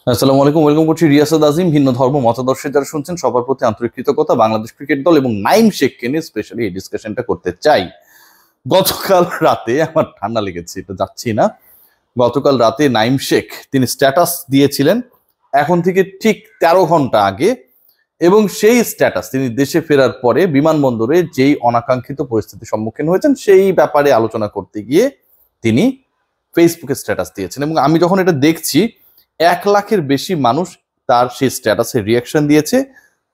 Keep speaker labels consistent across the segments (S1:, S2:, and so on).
S1: আসসালামু আলাইকুম, ওয়েলকাম করছি রিয়াসাদ আজিম। ভিন্ন ধর্ম মতাদর্শে যারা শুনছেন সবার প্রতি আন্তরিক কৃতজ্ঞতা। বাংলাদেশ ক্রিকেট দল এবং নাইম শেখকে নিয়ে স্পেশালি এই ডিসকাশনটা করতে চাই। গতকাল রাতে আমার ঠান্ডা লেগেছে, এটা যাচ্ছি না। গতকাল রাতে নাইম শেখ তিনি স্ট্যাটাস দিয়েছিলেন এখন থেকে ঠিক 13 ঘন্টা আগে, এবং সেই স্ট্যাটাস তিনি দেশে ফেরার পরে বিমানবন্দরে যেই অনাকাঙ্ক্ষিত পরিস্থিতির সম্মুখীন হয়েছেন সেই ব্যাপারে আলোচনা করতে গিয়ে তিনি ফেসবুকে স্ট্যাটাস দিয়েছেন। এবং আমি যখন এটা দেখছি 1 লাখের বেশি মানুষ তার সেই স্ট্যাটাসে রিয়াকশন দিয়েছে,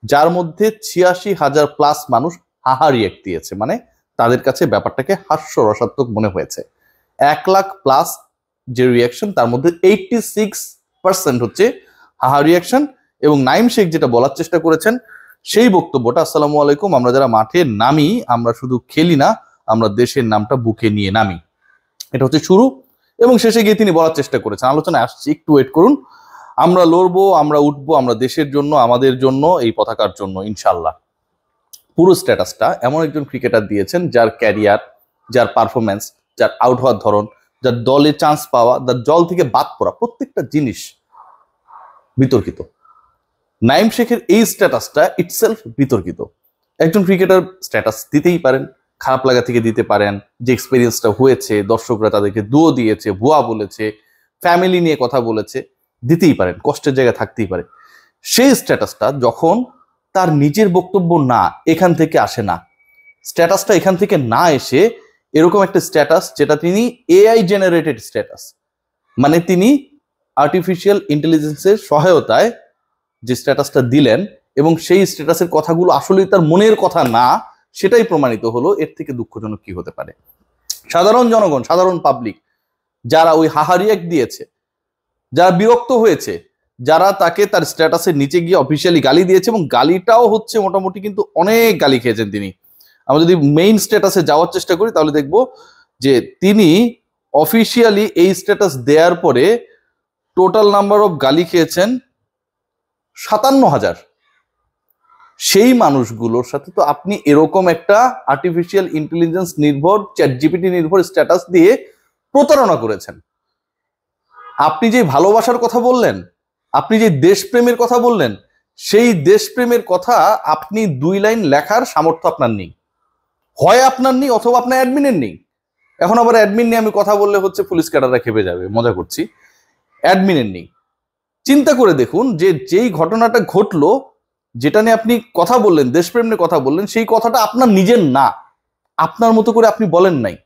S1: যার মধ্যে 86,000 প্লাস মানুষ হাহা রিয়াক্ট দিয়েছে। মানে তাদের কাছে ব্যাপারটাকে হাস্যরসাত্মক মনে হয়েছে। 1 লাখ প্লাস যে রিয়াকশন, তার মধ্যে 86% হচ্ছে হাহা রিয়াকশন। এবং নাইম শেখ যেটা বলার চেষ্টা করেছেন সেই বক্তব্যটা, আসসালামু আলাইকুম, আমরা যারা মাঠে নামি আমরা শুধু খেলি না, আমরা দেশের নামটা বুকে নিয়ে নামি। এটা হচ্ছে শুরু, এবং শেষে গিয়ে তিনি বলার চেষ্টা করেছেন, আলোচনায় আসছি, একটু ওয়েট করুন, আমরা লড়বো, আমরা উঠবো, আমরা দেশের জন্য, আমাদের জন্য, এই পতাকার জন্য ইনশাল্লাহ। পুরো স্ট্যাটাসটা এমন একজন ক্রিকেটার দিয়েছেন যার ক্যারিয়ার, যার পারফরমেন্স, যার আউট হওয়ার ধরন, যার দলে চান্স পাওয়া, যার দল থেকে বাদ পড়া, প্রত্যেকটা জিনিস বিতর্কিত। নাইম শেখের এই স্ট্যাটাসটা ইটসেলফ বিতর্কিত। একজন ক্রিকেটার স্ট্যাটাস দিতেই পারেন, খারাপ লাগা থেকে দিতে পারেন, যে এক্সপিরিয়েন্সটা হয়েছে, দর্শকরা তাদেরকে দুয়ো দিয়েছে, ভুয়া বলেছে, ফ্যামিলি নিয়ে কথা বলেছে, দিতেই পারেন, কষ্টের জায়গা থাকতেই পারে। সেই স্ট্যাটাসটা যখন তার নিজের বক্তব্য না, এখান থেকে আসে না, স্ট্যাটাসটা এখান থেকে না এসে এরকম একটা স্ট্যাটাস যেটা তিনি এআই জেনারেটেড স্ট্যাটাস, মানে তিনি আর্টিফিশিয়াল ইন্টেলিজেন্সের সহায়তায় যে স্ট্যাটাসটা দিলেন, এবং সেই স্ট্যাটাসের কথাগুলো আসলেই তার মনের কথা না, সেটাই প্রমাণিত হলো। এর থেকে দুঃখজনক কি হতে পারে? সাধারণ জনগণ, সাধারণ পাবলিক যারা ওই হাহারিয়াক দিয়েছে, যারা বিরক্ত হয়েছে, যারা তাকে তার স্ট্যাটাসের নিচে গিয়ে অফিসিয়ালি গালি দিয়েছে, এবং গালিটাও হচ্ছে মোটামুটি কিন্তু অনেক গালি খেয়েছেন তিনি। আমরা যদি মেইন স্ট্যাটাসে যাওয়ার চেষ্টা করি তাহলে দেখব যে তিনি অফিসিয়ালি এই স্ট্যাটাস দেওয়ার পরে টোটাল নাম্বার অফ গালি খেয়েছেন 57,000। সেই মানুষগুলোর সাথে তো আপনি এরকম একটা আর্টিফিশিয়াল ইন্টেলিজেন্স নির্ভর, চ্যাট জিপিটি নির্ভর স্ট্যাটাস দিয়ে প্রতারণা করেছেন। আপনি যে ভালোবাসার কথা বললেন, আপনি যে দেশপ্রেমের কথা বললেন, সেই দেশপ্রেমের কথা আপনি 2 লাইন লেখার সামর্থ্য আপনার নেই, হয় আপনার নেই অথবা আপনার অ্যাডমিনের নেই। এখন আবার অ্যাডমিন নিয়ে আমি কথা বললে হচ্ছে পুলিশ ক্যাডাররা খেপে যাবে, মজা করছি। অ্যাডমিনের নেই। চিন্তা করে দেখুন যে যেই ঘটনাটা ঘটলো, যেটা নিয়ে আপনি কথা বললেন, দেশপ্রেম নিয়ে কথা বললেন, সেই কথাটা আপনার নিজের না, আপনার মতো করে আপনি বলেন নাই।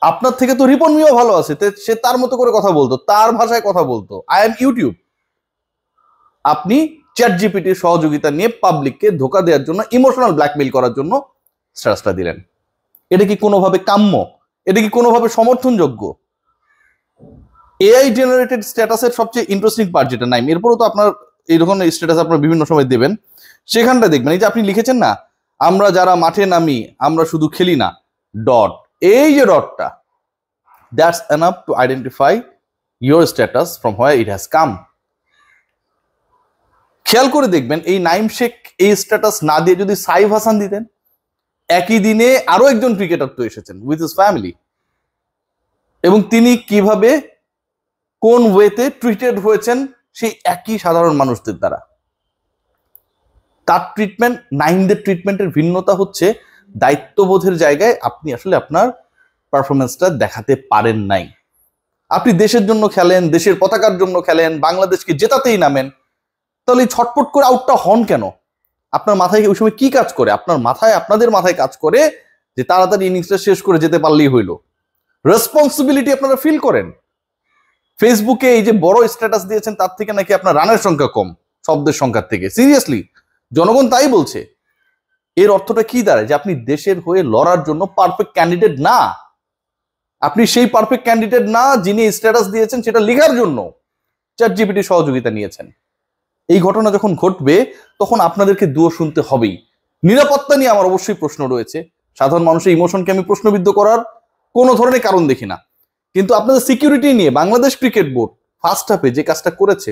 S1: আপনার থেকে তো রিপন মিয়াও ভালো আছে, সে তার মতো করে কথা বলতো, তার ভাষায় কথা বলতো। I am YouTube. আপনি চ্যাট জিপিটির সহযোগিতা নিয়ে পাবলিককে ধোকা দেওয়ার জন্য, ইমোশনাল ব্ল্যাকমেইল করার জন্য স্ট্যাটাসটা দিলেন। এটা কি কোনোভাবে কাম্য? এটা কি কোনোভাবে সমর্থনযোগ্য? এআই জেনারেটেড স্ট্যাটাসের সবচেয়ে ইন্টারেস্টিং পার্ট যেটা নাই, এরপরও তো আপনার এইরকম স্ট্যাটাস আপনার বিভিন্ন সময় দেবেন, সেখানটা দেখবেন এই যে আপনি লিখেছেন না, আমরা যারা মাঠে নামি আমরা শুধু খেলি না, ডট, এই যে ডটটা, that's enough to identify your status from where it has come. খেয়াল করে দেখবেন এই নাইম শেখ এই স্ট্যাটাস না দিয়ে যদি সাইফ হাসান দিতেন, একই দিনে আরো একজন ক্রিকেটার তো এসেছেন উইথ হিজ ফ্যামিলি, এবং তিনি কিভাবে কোন ওয়েতে ট্রিটেড হয়েছেন সেই একই সাধারণ মানুষদের দ্বারা। তার ট্রিটমেন্ট, নাইমদের ট্রিটমেন্টের ভিন্নতা হচ্ছে দায়িত্ববোধের জায়গায় আপনি আসলে আপনার পারফরমেন্সটা দেখাতে পারেন নাই। আপনি দেশের জন্য খেলেন, দেশের পতাকার জন্য খেলেন, বাংলাদেশকে জেতাতেই নামেন, তাহলে ছটপট করে আউটটা হন কেন? আপনার মাথায় ওই সময় কি কাজ করে? আপনার মাথায়, আপনাদের মাথায় কাজ করে যে তাড়াতাড়ি ইনিংসটা শেষ করে যেতে পারলেই হইল। রেসপন্সিবিলিটি আপনারা ফিল করেন। ফেসবুকে এই যে বড় স্ট্যাটাস দিয়েছেন তার থেকে নাকি আপনার রানের সংখ্যা কম শব্দের সংখ্যার থেকে। সিরিয়াসলি জনগণ তাই বলছে। এর অর্থটা কি দাঁড়ায়? যে আপনি দেশের হয়ে লড়ার জন্য পারফেক্ট ক্যান্ডিডেট না। আপনি সেই পারফেক্ট ক্যান্ডিডেট না যিনি স্ট্যাটাস দিয়েছেন সেটা লেখার জন্য চ্যাট জিপিটি সহযোগিতা নিয়েছেন। এই ঘটনা যখন ঘটবে তখন আপনাদেরকে দুয়ো শুনতে হবেই। নিরাপত্তা নিয়ে আমার অবশ্যই প্রশ্ন রয়েছে। সাধারণ মানুষের ইমোশনকে আমি প্রশ্নবিদ্ধ করার কোনো ধরনের কারণ দেখি না, কিন্তু আপনাদের সিকিউরিটি নিয়ে বাংলাদেশ ক্রিকেট বোর্ড ফার্স্ট হাফে যে কাজটা করেছে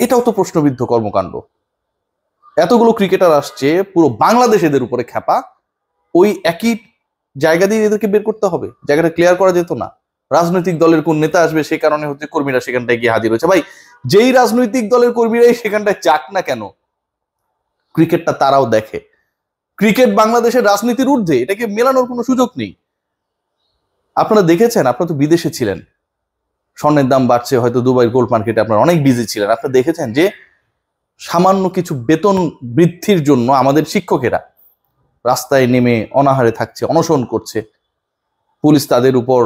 S1: এটাও তো প্রশ্নবিদ্ধ কর্মকাণ্ড। এতগুলো ক্রিকেটার আসছে, পুরো বাংলাদেশ এদের উপরে খ্যাপা, ওই একই জায়গা দিয়ে এদেরকে বের করতে হবে, জায়গাটা ক্লিয়ার করা যেত না? রাজনৈতিক দলের কোন নেতা আসবে সে কারণে হচ্ছে কর্মীরা সেখানটায় গিয়ে হাজির হয়েছে। ভাই, যেই রাজনৈতিক দলের কর্মীরাই সেখানটায় যাক না কেন, ক্রিকেটটা তারাও দেখে। ক্রিকেট বাংলাদেশের রাজনীতির ঊর্ধ্বে, এটাকে মেলানোর কোনো সুযোগ নেই। আপনারা দেখেছেন, আপনারা তো বিদেশে ছিলেন, স্বর্ণের দাম বাড়ছে, হয়তো দুবাই গোল্ড মার্কেটে আপনারা অনেক বিজি ছিলেন। আপনারা দেখেছেন যে সামান্য কিছু বেতন বৃদ্ধির জন্য আমাদের শিক্ষকেরা রাস্তায় নেমে অনাহারে থাকছে, অনশন করছে, পুলিশ তাদের উপর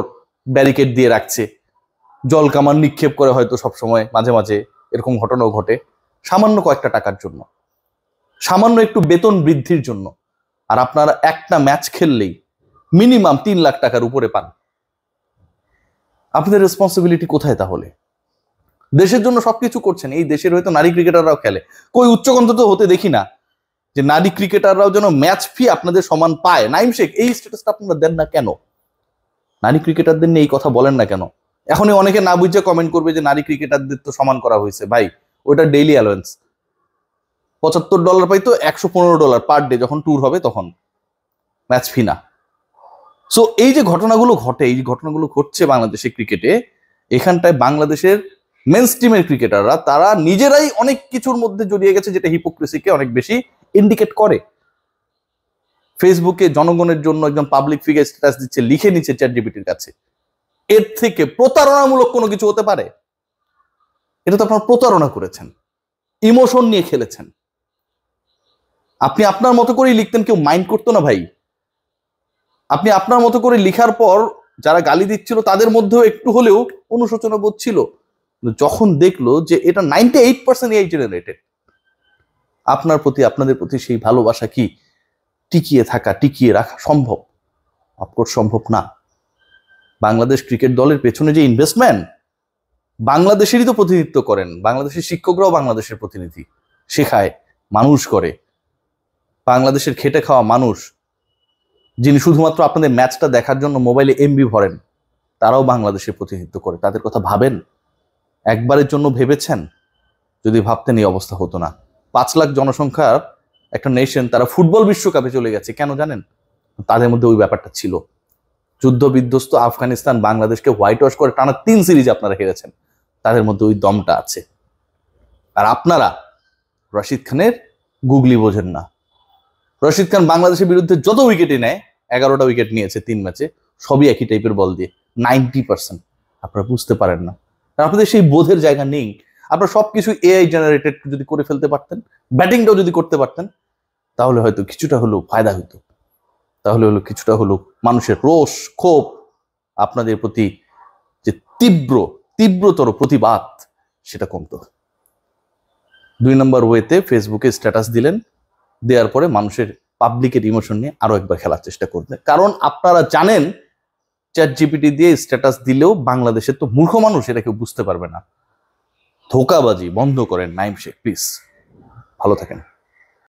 S1: ব্যারিকেড দিয়ে রাখছে, জল কামান নিক্ষেপ করে হয়তো সবসময় মাঝে মাঝে এরকম ঘটনাও ঘটে সামান্য কয়েকটা টাকার জন্য, সামান্য একটু বেতন বৃদ্ধির জন্য। আর আপনারা একটা ম্যাচ খেললেই মিনিমাম 3 লাখ টাকার উপরে পান। আপনাদের রেসপন্সিবিলিটি কোথায় তাহলে? দেশের জন্য সবকিছু করছেন, এই দেশের হয়তো নারী ক্রিকেটাররাও খেলে, কই উচ্চকণ্ঠ তো হতে দেখি না যে নারী ক্রিকেটাররাও যেন ম্যাচ ফি আপনাদের সমান পায়। নাইম শেখ, এই স্ট্যাটাসটা আপনারা দেন না কেন? নারী ক্রিকেটারদের নিয়ে এই কথা বলেন না কেন? এখনই অনেকে না বুঝে কমেন্ট করবে যে নারী ক্রিকেটারদের তো সমান করা হয়েছে। ভাই, ওটা ডেইলি অ্যালাউন্স, $75 পাই তো $115 পার ডে, যখন ট্যুর হবে তখন, ম্যাচ ফি না। সো এই যে ঘটনাগুলো ঘটে, এই ঘটনাগুলো ঘটছে বাংলাদেশের ক্রিকেটে, এখানটায় বাংলাদেশের মেন স্ট্রিমের ক্রিকেটাররা তারা নিজেরাই অনেক কিছুর মধ্যে জড়িয়ে গেছে, যেটা হিপোক্রেসিকে অনেক বেশি ইন্ডিকেট করে। ফেসবুকে জনগণের জন্য একজন পাবলিক ফিগার স্ট্যাটাস দিচ্ছে, লিখে নিচ্ছে চ্যাটজিপিটির কাছে, এর থেকে প্রতারণামূলক কোনো কিছু হতে পারে? এটা তো আপনারা প্রতারণা করেছেন, ইমোশন নিয়ে খেলেছেন। আপনি আপনার মতো করেই লিখতেন, কেউ মাইন্ড করতো না ভাই। আপনি আপনার মতো করে লিখার পর যারা গালি দিচ্ছিল তাদের মধ্যেও একটু হলেও অনুশোচনা বোধ ছিল। যখন দেখলো যে এটা 98% AI জেনারেটেড, আপনার প্রতি, আপনাদের প্রতি সেই ভালোবাসা কি টিকিয়ে রাখা সম্ভব? অফকোর্স সম্ভব না। বাংলাদেশ ক্রিকেট দলের পেছনে যে ইনভেস্টমেন্ট, বাংলাদেশেরই তো প্রতিনিধিত্ব করেন, বাংলাদেশের শিক্ষকরাও বাংলাদেশের প্রতিনিধি, শেখায়, মানুষ করে। বাংলাদেশের খেটে খাওয়া মানুষ, যিনি শুধুমাত্র আপনাদের ম্যাচটা দেখার জন্য মোবাইলে MB ভরেন, তারাও বাংলাদেশের প্রতিনিধিত্ব করে। তাদের কথা ভাবেন? একবারের জন্য ভেবেছেন? যদি ভাবতেন এই অবস্থা হতো না। 5 লাখ জনসংখ্যার একটা নেশন, তারা ফুটবল বিশ্বকাপে চলে গেছে, কেন জানেন? তাদের মধ্যে ওই ব্যাপারটা ছিল। যুদ্ধ বিধ্বস্ত আফগানিস্তান বাংলাদেশকে হোয়াইট ওয়াশ করে টানা 3 সিরিজ আপনারা হেরেছেন, তাদের মধ্যে ওই দমটা আছে। আর আপনারা রশিদ খানের গুগলি বোঝেন না। রশিদ খান বাংলাদেশের বিরুদ্ধে যত উইকেটই নেয়, 11টা উইকেট নিয়েছে 3 ম্যাচে, সবই একই টাইপের বল দিয়ে, 90%। আপনারা বুঝতে পারেন না, আপনাদের সেই বোধের জায়গা নেই। আপনারা সবকিছু AI জেনারেটেড যদি করে ফেলতে পারতেন, ব্যাটিংটাও যদি করতে পারতেন, তাহলে হয়তো কিছুটা হলেও ফায়দা হইতো, তাহলে হলো কিছুটা হলেও মানুষের রোষ ক্ষোভ, আপনাদের প্রতি যে তীব্রতর প্রতিবাদ, সেটা কমতো। 2 নম্বর ওয়েতে ফেসবুকে স্ট্যাটাস দিলেন, দেওয়ার পরে মানুষের পাবলিকের ইমোশন নিয়ে আরো একবার খেলার চেষ্টা করবেন। কারণ আপনারা জানেন চ্যাটজিপিটি দিয়ে স্ট্যাটাস দিলেও বাংলাদেশের তো মূর্খ মানুষ, এটা কেউ বুঝতে পারবে না। ধোকাবাজি বন্ধ করেন নাইম শেখ, প্লিজ। ভালো থাকেন।